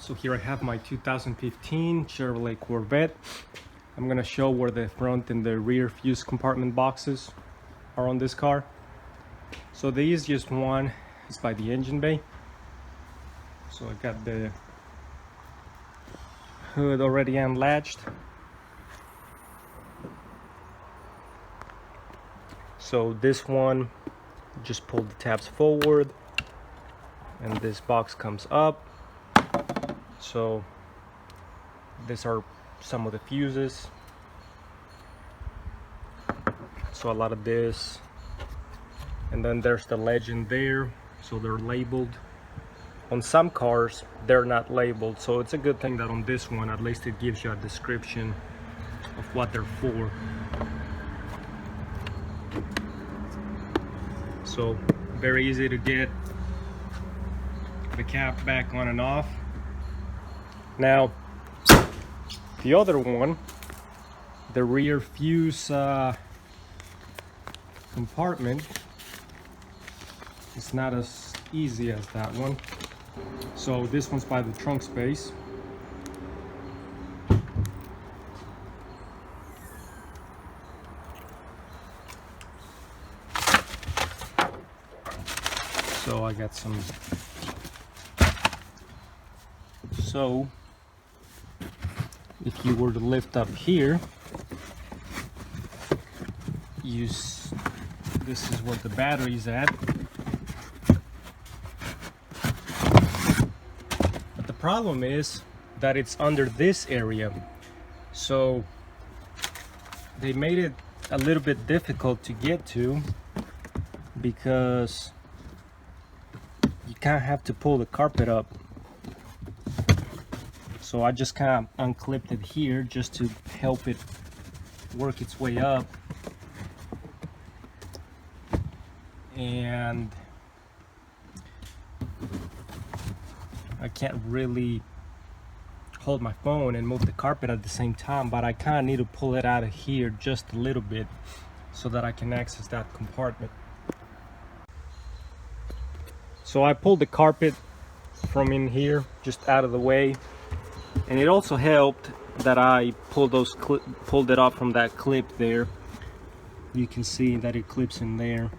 So here I have my 2015 Chevrolet Corvette. I'm gonna show where the front and the rear fuse compartment boxes are on this car. So the easiest one is by the engine bay. So I got the hood already unlatched. So this one, just pull the tabs forward and this box comes up. So these are some of the fuses. So a lot of this, and then there's the legend there, so they're labeled. On some cars they're not labeled, so it's a good thing that on this one at least it gives you a description of what they're for. So very easy to get the cap back on and off. Now the other one, the rear fuse compartment, is not as easy as that one. So this one's by the trunk space. So I got some. So if you were to lift up here, this is where the battery's at. But the problem is that it's under this area. So they made it a little bit difficult to get to, because you kind of have to pull the carpet up. So I just kind of unclipped it here just to help it work its way up. And I can't really hold my phone and move the carpet at the same time, but I kind of need to pull it out of here just a little bit so that I can access that compartment. So I pulled the carpet from in here just out of the way, and it also helped that I pulled it off from that clip there. You can see that it clips in there.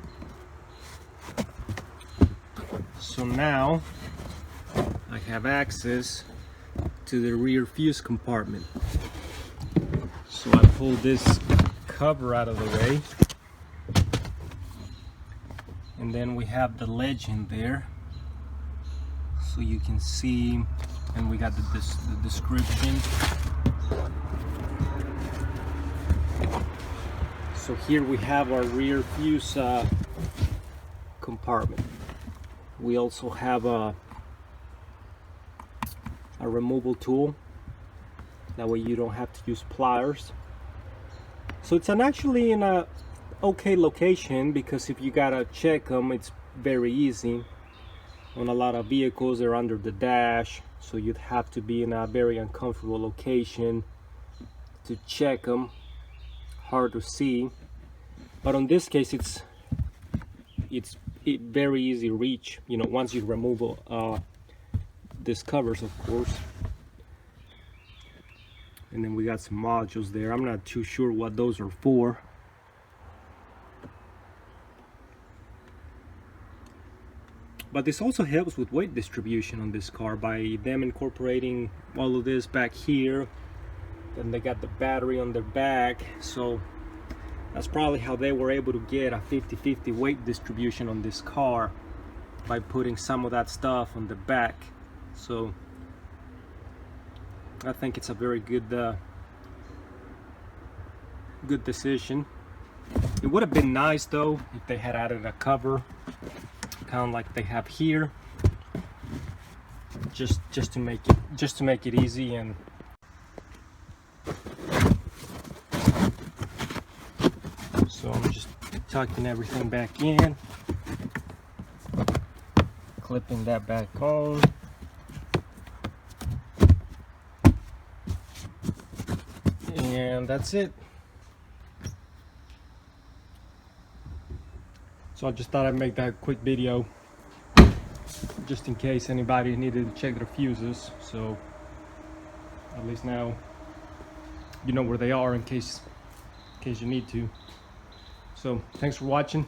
So now I have access to the rear fuse compartment. So I pull this cover out of the way, and then we have the legend there, so you can see, and we got the description. So here we have our rear fuse compartment. We also have a removal tool, that way you don't have to use pliers. So it's actually in a okay location, because if you gotta check them, it's very easy. On a lot of vehicles, they're under the dash, so you'd have to be in a very uncomfortable location to check them. Hard to see. But on this case, it's very easy reach, you know, once you remove these covers, of course. And then we got some modules there. I'm not too sure what those are for. But this also helps with weight distribution on this car by them incorporating all of this back here. Then they got the battery on their back, so that's probably how they were able to get a 50-50 weight distribution on this car, by putting some of that stuff on the back. So I think it's a very good decision. It would have been nice though if they had added a cover, kind of like they have here, just to make it easy. And so I'm just tucking everything back in, clipping that back on. And that's it. So I just thought I'd make that quick video. just in case anybody needed to check their fuses. So at least now you know where they are in case you need to. So thanks for watching.